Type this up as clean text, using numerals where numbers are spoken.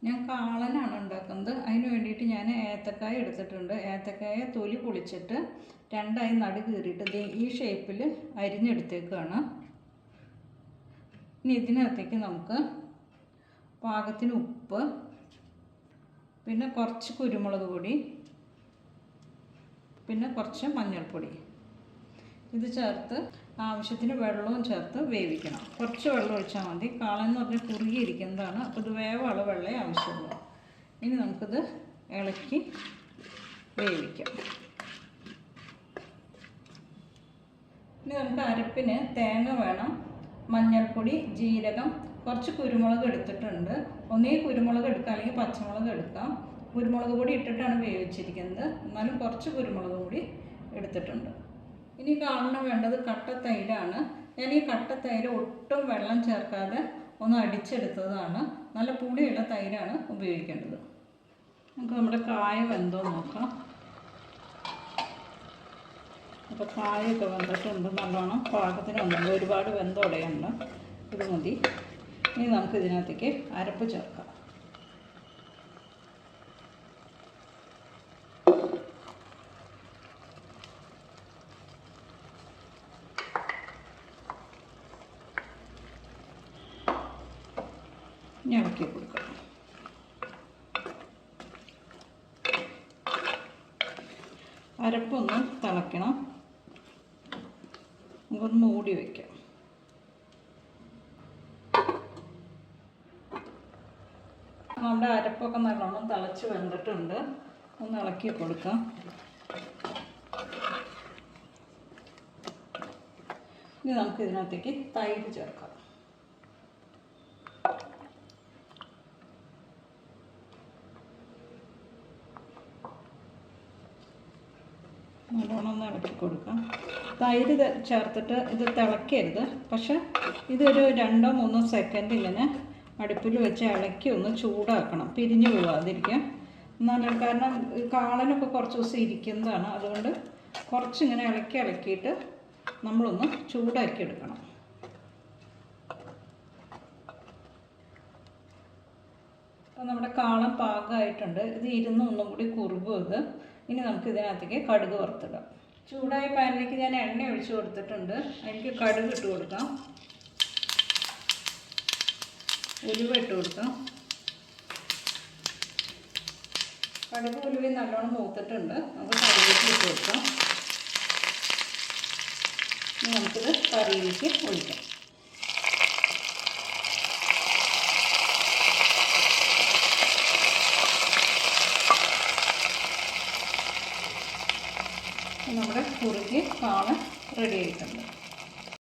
ഞാൻ കാളനാണ് ഉണ്ടാക്കുന്നത്. അതിന് വേണ്ടിയിട്ട് ഞാൻ ഏത്തക്കായ എടുത്തിട്ടുണ്ട്. ഏത്തക്കായ തൊലി പൊളിച്ചിട്ട് രണ്ടായി നടു കീറിയിട്ട് ഈ ഷേപ്പിൽ അരിഞ്ഞെടുത്തേക്കാണ്. ഇനി ഇതിനകത്തേക്ക് നമുക്ക് പാകത്തിന് ഉപ്പ്, പിന്നെ കുറച്ച് കുരുമുളക് പൊടി, പിന്നെ കുറച്ച് മഞ്ഞൾപ്പൊടി ഇത് ചേർത്ത് ആവശ്യത്തിന് വെള്ളവും ചേർത്ത് വേവിക്കണം. കുറച്ച് വെള്ളം ഒഴിച്ചാൽ മതി. കാളെന്ന് പറഞ്ഞാൽ കുറുകിയിരിക്കുന്നതാണ്. അപ്പോൾ ഇത് വേവുള്ള വെള്ളമേ ആവശ്യമുള്ളൂ. ഇനി നമുക്കിത് ഇളക്കി വേവിക്കാം. ഇനി നമുക്ക് അരപ്പിന് തേങ്ങ വേണം, മഞ്ഞൾപ്പൊടി, ജീരകം, കുറച്ച് കുരുമുളക് എടുത്തിട്ടുണ്ട്. ഒന്നുകിൽ കുരുമുളക് എടുക്കാം, അല്ലെങ്കിൽ പച്ചമുളക് എടുക്കാം. കുരുമുളക് പൊടി ഇട്ടിട്ടാണ് വേവിച്ചിരിക്കുന്നത്, എന്നാലും കുറച്ച് കുരുമുളക് പൊടി എടുത്തിട്ടുണ്ട്. ഇനി കാളന് വേണ്ടത് കട്ട തൈരാണ്. ഞാൻ ഈ കട്ട തൈര് ഒട്ടും വെള്ളം ചേർക്കാതെ ഒന്ന് അടിച്ചെടുത്തതാണ്. നല്ല പുളിയുള്ള തൈരാണ് ഉപയോഗിക്കേണ്ടത്. നമുക്ക് നമ്മുടെ കായ വെന്തോ നോക്കാം. അപ്പോൾ കായൊക്കെ വെന്തിട്ടുണ്ട്, നല്ലോണം പാകത്തിന് വന്നിട്ടുണ്ട്. ഒരുപാട് വെന്തോടെയുണ്ട്, ഇത് മതി. ഇനി നമുക്ക് ഇതിനകത്തേക്ക് അരപ്പ് ചേർക്കാം. ഇളക്കി കൊടുക്കാം. അരപ്പൊന്ന് തിളയ്ക്കണം. നമുക്കൊന്ന് മൂടി വയ്ക്കാം. നമ്മുടെ അരപ്പൊക്കെ നല്ലോണം തിളച്ച് വെന്തിട്ടുണ്ട്. ഒന്ന് ഇളക്കി കൊടുക്കാം. ഇനി നമുക്ക് ഇതിനകത്തേക്ക് തൈര് ചേർക്കാം. നല്ലോണം ഒന്ന് ഇളക്കി കൊടുക്കാം. തൈര് ചേർത്തിട്ട് ഇത് തിളക്കരുത്, പക്ഷെ ഇതൊരു 2-3 സെക്കൻഡ് ഇങ്ങനെ അടുപ്പിൽ വെച്ച് ഇളക്കി ഒന്ന് ചൂടാക്കണം, പിരിഞ്ഞു പോകാതിരിക്കാം. എന്നാലും കാരണം കാളനൊക്കെ കുറച്ച് ദിവസം ഇരിക്കുന്നതാണ്, അതുകൊണ്ട് കുറച്ചിങ്ങനെ ഇളക്കിയിട്ട് നമ്മളൊന്ന് ചൂടാക്കി എടുക്കണം. അപ്പോൾ നമ്മുടെ കാളൻ പാകമായിട്ടുണ്ട്. ഇത് ഇരുന്ന് ഒന്നും കൂടി കുറുകും ഇത്. ഇനി നമുക്ക് ഇതിനകത്തേക്ക് കടുക് വറുത്തിടാം. ചൂടായ പാനിലേക്ക് ഞാൻ എണ്ണ ഒഴിച്ച് കൊടുത്തിട്ടുണ്ട്. എനിക്ക് കടുക് ഇട്ട് കൊടുക്കാം, ഉലുവ ഇട്ട് കൊടുക്കാം. കടുക് ഉലുവ നല്ലോണം മൂത്തിട്ടുണ്ട്. നമുക്ക് കറിയിലേക്ക് ഇട്ട് കൊടുക്കാം. ഇനി നമുക്കിത് കറിയിലേക്ക് ഒഴിക്കാം. നമ്മുടെ കുറുകി കാളൻ റെഡി ആയിട്ടുണ്ട്.